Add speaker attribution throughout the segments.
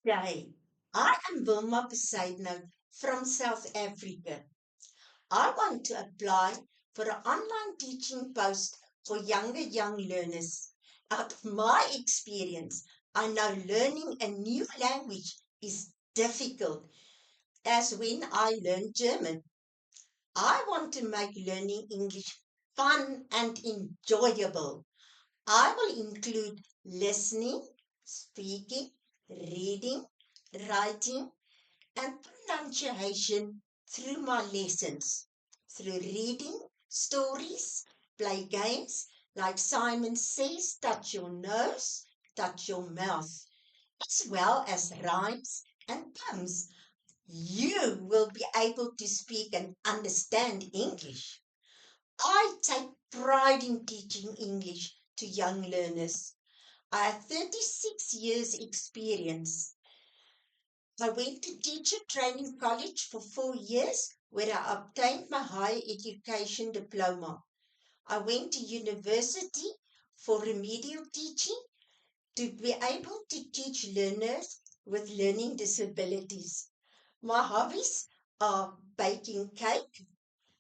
Speaker 1: Day. I am Wilma Besaidnout from South Africa. I want to apply for an online teaching post for younger young learners. Out of my experience, I know learning a new language is difficult, as when I learned German. I want to make learning English fun and enjoyable. I will include listening, speaking, reading, writing, and pronunciation through my lessons. Through reading, stories, play games like Simon Says, touch your nose, touch your mouth, as well as rhymes and poems. You will be able to speak and understand English. I take pride in teaching English to young learners. I have 36 years experience. I went to teacher training college for 4 years where I obtained my higher education diploma. I went to university for remedial teaching to be able to teach learners with learning disabilities. My hobbies are baking cake,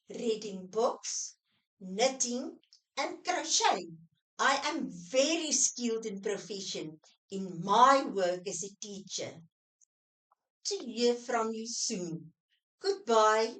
Speaker 1: reading books, knitting, and crocheting. I am very skilled and proficient in my work as a teacher. To hear from you soon. Goodbye.